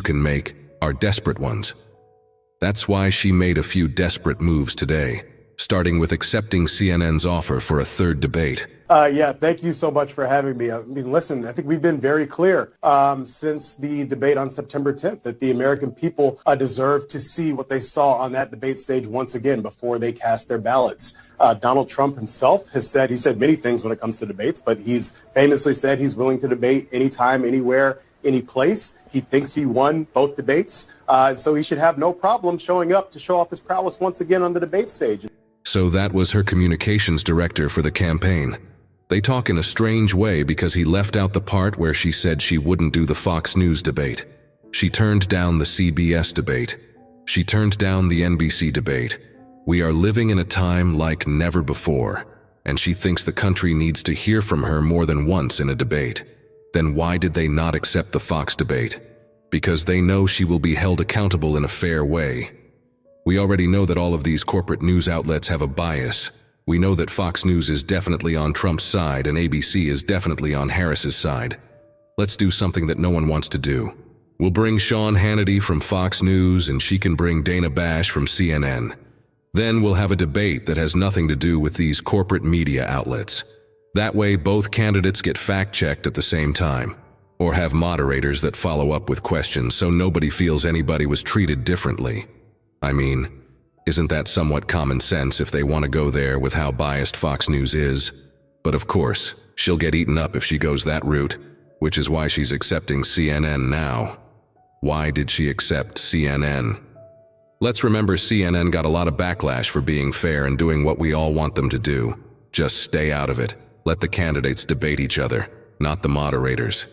you can make are desperate ones. That's why she made a few desperate moves today, starting with accepting CNN's offer for a third debate. Yeah, thank you so much for having me. I mean, listen, I think we've been very clear since the debate on September 10th that the American people deserve to see what they saw on that debate stage once again before they cast their ballots. Donald Trump himself has said, he said many things when it comes to debates, but he's famously said he's willing to debate anytime, anywhere, any place. He thinks he won both debates, so he should have no problem showing up to show off his prowess once again on the debate stage. So that was her communications director for the campaign. They talk in a strange way because he left out the part where she said she wouldn't do the Fox News debate. She turned down the CBS debate. She turned down the NBC debate. We are living in a time like never before, and she thinks the country needs to hear from her more than once in a debate. Then why did they not accept the Fox debate? Because they know she will be held accountable in a fair way. We already know that all of these corporate news outlets have a bias. We know that Fox News is definitely on Trump's side and ABC is definitely on Harris's side. Let's do something that no one wants to do. We'll bring Sean Hannity from Fox News and she can bring Dana Bash from CNN. Then we'll have a debate that has nothing to do with these corporate media outlets. That way both candidates get fact-checked at the same time, or have moderators that follow up with questions so nobody feels anybody was treated differently. I mean, isn't that somewhat common sense if they want to go there with how biased Fox News is? But of course, she'll get eaten up if she goes that route, which is why she's accepting CNN now. Why did she accept CNN? Let's remember CNN got a lot of backlash for being fair and doing what we all want them to do. Just stay out of it. Let the candidates debate each other, not the moderators.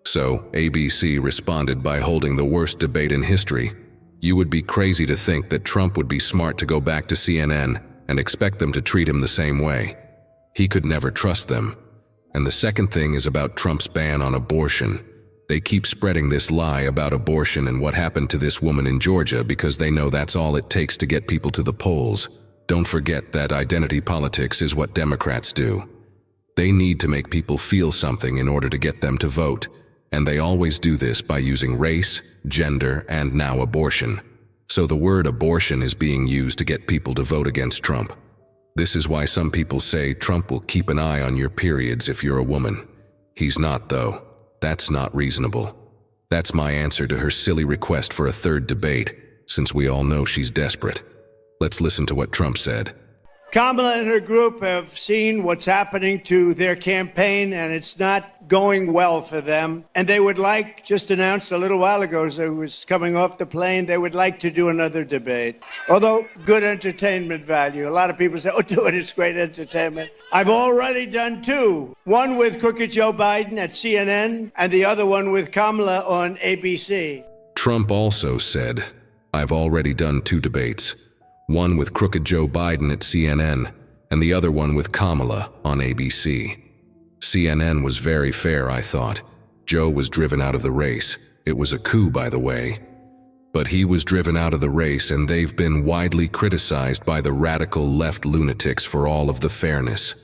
So, ABC responded by holding the worst debate in history. You would be crazy to think that Trump would be smart to go back to CNN and expect them to treat him the same way. He could never trust them. And the second thing is about Trump's ban on abortion. They keep spreading this lie about abortion and what happened to this woman in Georgia because they know that's all it takes to get people to the polls. Don't forget that identity politics is what Democrats do. They need to make people feel something in order to get them to vote, and they always do this by using race, gender, and now abortion. So the word abortion is being used to get people to vote against Trump. This is why some people say Trump will keep an eye on your periods if you're a woman. He's not, though. That's not reasonable. That's my answer to her silly request for a third debate, since we all know she's desperate. Let's listen to what Trump said. Kamala and her group have seen what's happening to their campaign, and it's not going well for them. And they would like, just announced a little while ago as I was coming off the plane, they would like to do another debate. Although, good entertainment value. A lot of people say, oh, do it, it's great entertainment. I've already done two. One with crooked Joe Biden at CNN, and the other one with Kamala on ABC. Trump also said, I've already done two debates. One with crooked Joe Biden at CNN, and the other one with Kamala on ABC. CNN was very fair, I thought. Joe was driven out of the race. It was a coup, by the way. But he was driven out of the race, and they've been widely criticized by the radical left lunatics for all of the fairness.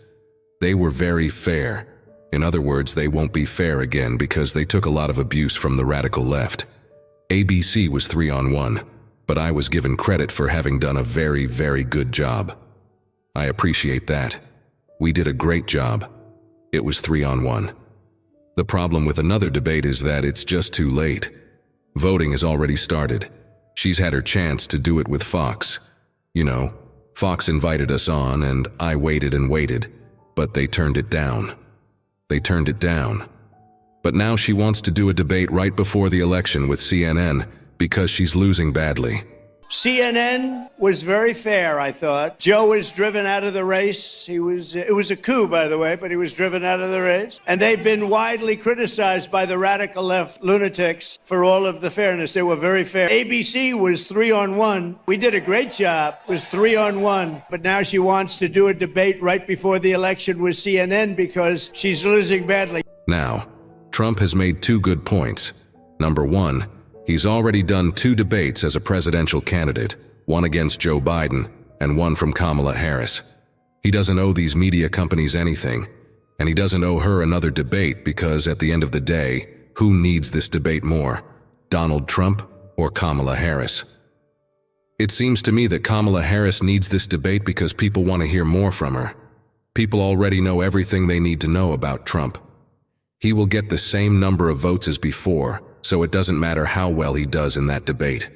They were very fair. In other words, they won't be fair again because they took a lot of abuse from the radical left. ABC was 3-on-1. But I was given credit for having done a very, very good job. I appreciate that. We did a great job. It was 3-on-1. The problem with another debate is that it's just too late. Voting has already started. She's had her chance to do it with Fox. You know, Fox invited us on and I waited and waited, but they turned it down. They turned it down. But now she wants to do a debate right before the election with CNN, because she's losing badly. CNN was very fair, I thought. Joe was driven out of the race. It was a coup, by the way, but he was driven out of the race. And they've been widely criticized by the radical left lunatics for all of the fairness. They were very fair. ABC was 3-on-1. We did a great job. It was 3-on-1. But now she wants to do a debate right before the election with CNN because she's losing badly. Now, Trump has made two good points. Number one, he's already done two debates as a presidential candidate, one against Joe Biden and one from Kamala Harris. He doesn't owe these media companies anything, and he doesn't owe her another debate because at the end of the day, who needs this debate more? Donald Trump or Kamala Harris? It seems to me that Kamala Harris needs this debate because people want to hear more from her. People already know everything they need to know about Trump. He will get the same number of votes as before, so it doesn't matter how well he does in that debate.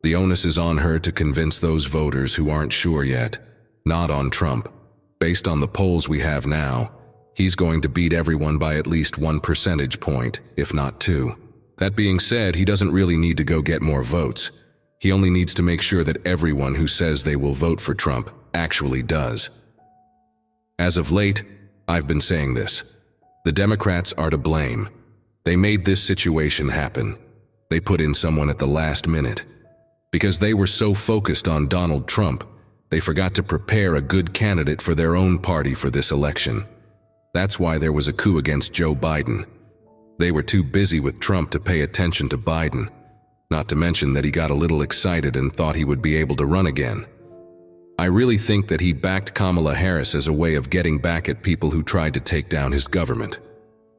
The onus is on her to convince those voters who aren't sure yet, not on Trump. Based on the polls we have now, he's going to beat everyone by at least 1 percentage point, if not 2. That being said, he doesn't really need to go get more votes. He only needs to make sure that everyone who says they will vote for Trump actually does. As of late, I've been saying this. The Democrats are to blame. They made this situation happen. They put in someone at the last minute. Because they were so focused on Donald Trump, they forgot to prepare a good candidate for their own party for this election. That's why there was a coup against Joe Biden. They were too busy with Trump to pay attention to Biden, not to mention that he got a little excited and thought he would be able to run again. I really think that he backed Kamala Harris as a way of getting back at people who tried to take down his government.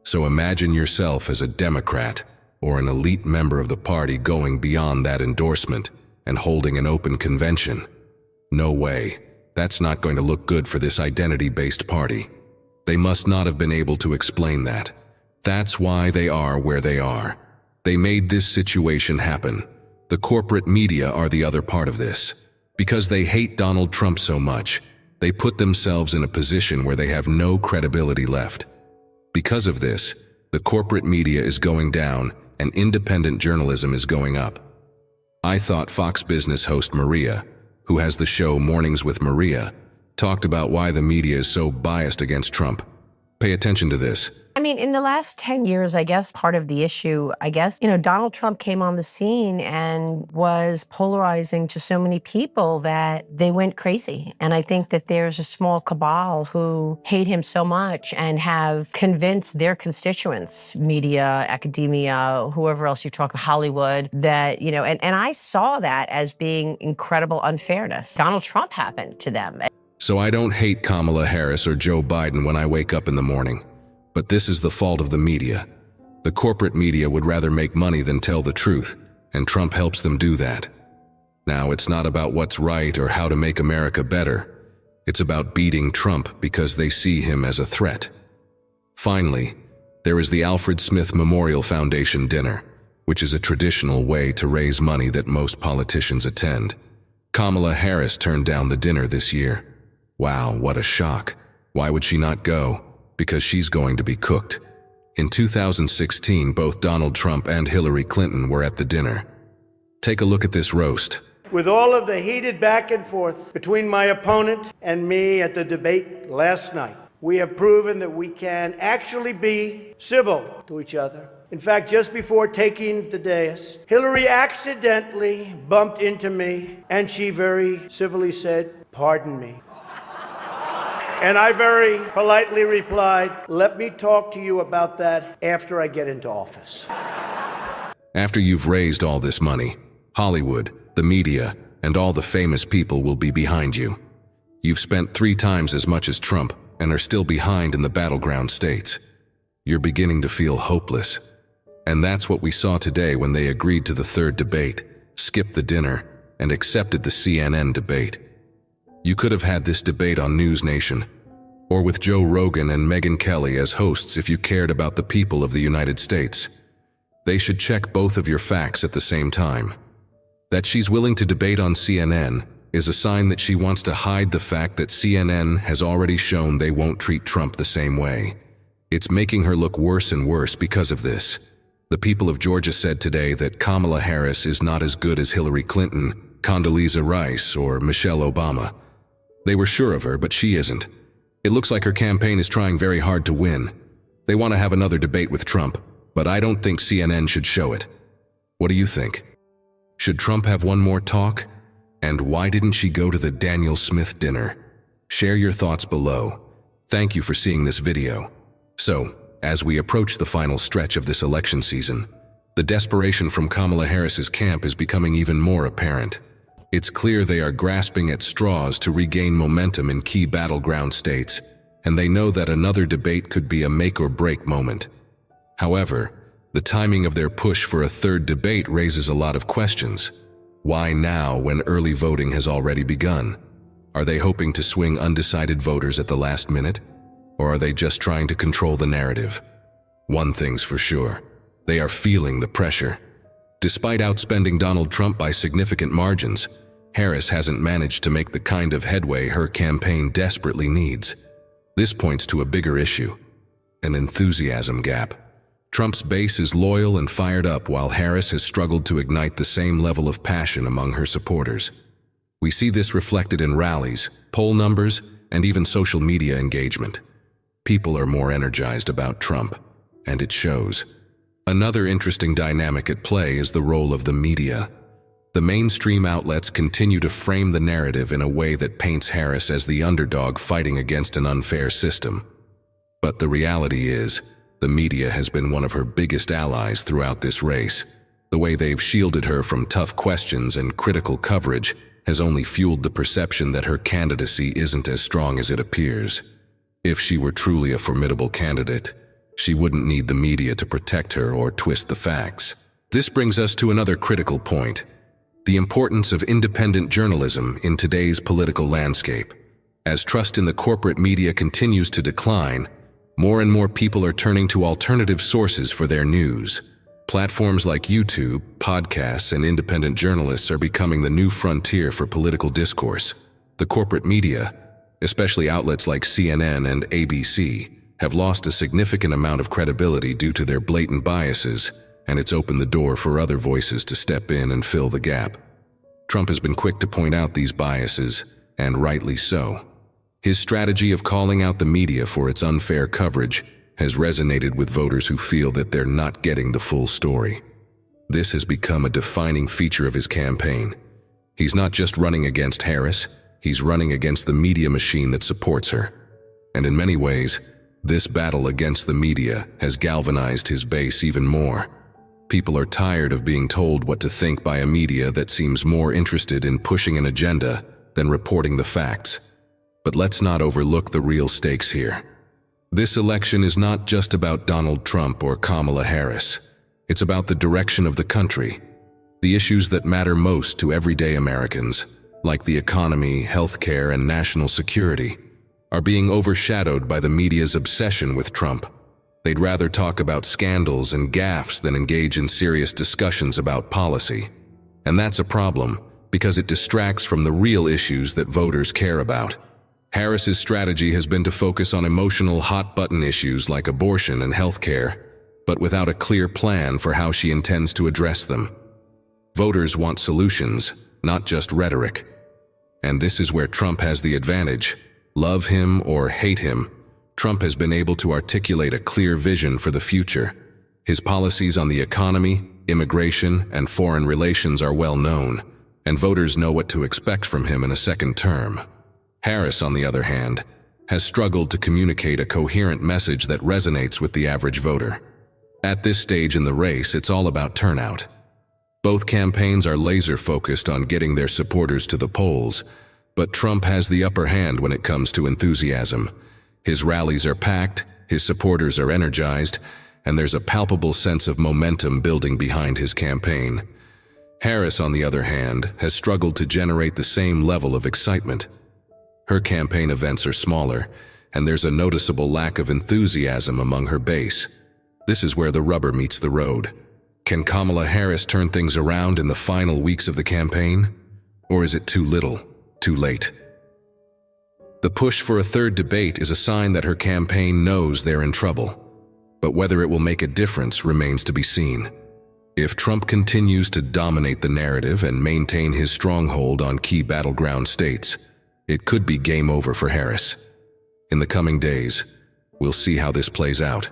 So imagine yourself as a Democrat or an elite member of the party going beyond that endorsement and holding an open convention. No way. That's not going to look good for this identity-based party. They must not have been able to explain that. That's why they are where they are. They made this situation happen. The corporate media are the other part of this. Because they hate Donald Trump so much, they put themselves in a position where they have no credibility left. Because of this, the corporate media is going down and independent journalism is going up. I thought Fox Business host Maria, who has the show Mornings with Maria, talked about why the media is so biased against Trump. Pay attention to this. I mean, in the last 10 years, I guess part of the issue, Donald Trump came on the scene and was polarizing to so many people that they went crazy. And I think that there's a small cabal who hate him so much and have convinced their constituents, media, academia, whoever else you talk, Hollywood, that, and I saw that as being incredible unfairness. Donald Trump happened to them. So I don't hate Kamala Harris or Joe Biden when I wake up in the morning. But this is the fault of the media. The corporate media would rather make money than tell the truth, and Trump helps them do that. Now, it's not about what's right or how to make America better. It's about beating Trump because they see him as a threat. Finally, there is the Alfred Smith Memorial Foundation dinner, which is a traditional way to raise money that most politicians attend. Kamala Harris turned down the dinner this year. Wow, what a shock. Why would she not go? Because she's going to be cooked. In 2016, both Donald Trump and Hillary Clinton were at the dinner. Take a look at this roast. With all of the heated back and forth between my opponent and me at the debate last night, we have proven that we can actually be civil to each other. In fact, just before taking the dais, Hillary accidentally bumped into me, and she very civilly said, "Pardon me." And I very politely replied, "Let me talk to you about that after I get into office." After you've raised all this money, Hollywood, the media, and all the famous people will be behind you. You've spent 3 times as much as Trump and are still behind in the battleground states. You're beginning to feel hopeless. And that's what we saw today when they agreed to the 3rd debate, skipped the dinner, and accepted the CNN debate. You could have had this debate on News Nation, or with Joe Rogan and Megyn Kelly as hosts if you cared about the people of the United States. They should check both of your facts at the same time. That she's willing to debate on CNN is a sign that she wants to hide the fact that CNN has already shown they won't treat Trump the same way. It's making her look worse and worse because of this. The people of Georgia said today that Kamala Harris is not as good as Hillary Clinton, Condoleezza Rice, or Michelle Obama. They were sure of her, but she isn't. It looks like her campaign is trying very hard to win. They want to have another debate with Trump, but I don't think CNN should show it. What do you think? Should Trump have one more talk? And why didn't she go to the Daniel Smith dinner? Share your thoughts below. Thank you for seeing this video. So, as we approach the final stretch of this election season, the desperation from Kamala Harris's camp is becoming even more apparent. It's clear they are grasping at straws to regain momentum in key battleground states, and they know that another debate could be a make-or-break moment. However, The timing of their push for a third debate raises a lot of questions. Why now when early voting has already begun? Are they hoping to swing undecided voters at the last minute? Or are they just trying to control the narrative? One thing's for sure. They are feeling the pressure. Despite outspending Donald Trump by significant margins, Harris hasn't managed to make the kind of headway her campaign desperately needs. This points to a bigger issue, an enthusiasm gap. Trump's base is loyal and fired up, while Harris has struggled to ignite the same level of passion among her supporters. We see this reflected in rallies, poll numbers, and even social media engagement. People are more energized about Trump, and it shows. Another interesting dynamic at play is the role of the media. The mainstream outlets continue to frame the narrative in a way that paints Harris as the underdog fighting against an unfair system. But the reality is, the media has been one of her biggest allies throughout this race. The way they've shielded her from tough questions and critical coverage has only fueled the perception that her candidacy isn't as strong as it appears. If she were truly a formidable candidate, she wouldn't need the media to protect her or twist the facts. This brings us to another critical point: the importance of independent journalism in today's political landscape. As trust in the corporate media continues to decline, more and more people are turning to alternative sources for their news. Platforms like YouTube, podcasts, and independent journalists are becoming the new frontier for political discourse. The corporate media, especially outlets like CNN and ABC, have lost a significant amount of credibility due to their blatant biases, and it's opened the door for other voices to step in and fill the gap. Trump has been quick to point out these biases, and rightly so. His strategy of calling out the media for its unfair coverage has resonated with voters who feel that they're not getting the full story. This has become a defining feature of his campaign. He's not just running against Harris, he's running against the media machine that supports her. And in many ways, this battle against the media has galvanized his base even more. People are tired of being told what to think by a media that seems more interested in pushing an agenda than reporting the facts. But let's not overlook the real stakes here. This election is not just about Donald Trump or Kamala Harris. It's about the direction of the country. The issues that matter most to everyday Americans, like the economy, healthcare, and national security, are being overshadowed by the media's obsession with Trump. They'd rather talk about scandals and gaffes than engage in serious discussions about policy. And that's a problem, because it distracts from the real issues that voters care about. Harris's strategy has been to focus on emotional hot-button issues like abortion and healthcare, but without a clear plan for how she intends to address them. Voters want solutions, not just rhetoric. And this is where Trump has the advantage. Love him or hate him, Trump has been able to articulate a clear vision for the future. His policies on the economy, immigration, and foreign relations are well known, and voters know what to expect from him in a second term. Harris, on the other hand, has struggled to communicate a coherent message that resonates with the average voter. At this stage in the race, it's all about turnout. Both campaigns are laser-focused on getting their supporters to the polls, but Trump has the upper hand when it comes to enthusiasm. His rallies are packed, his supporters are energized, and there's a palpable sense of momentum building behind his campaign. Harris, on the other hand, has struggled to generate the same level of excitement. Her campaign events are smaller, and there's a noticeable lack of enthusiasm among her base. This is where the rubber meets the road. Can Kamala Harris turn things around in the final weeks of the campaign? Or is it too little, too late? The push for a third debate is a sign that her campaign knows they're in trouble. But whether it will make a difference remains to be seen. If Trump continues to dominate the narrative and maintain his stronghold on key battleground states, it could be game over for Harris. In the coming days, we'll see how this plays out.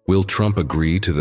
Will Trump agree to the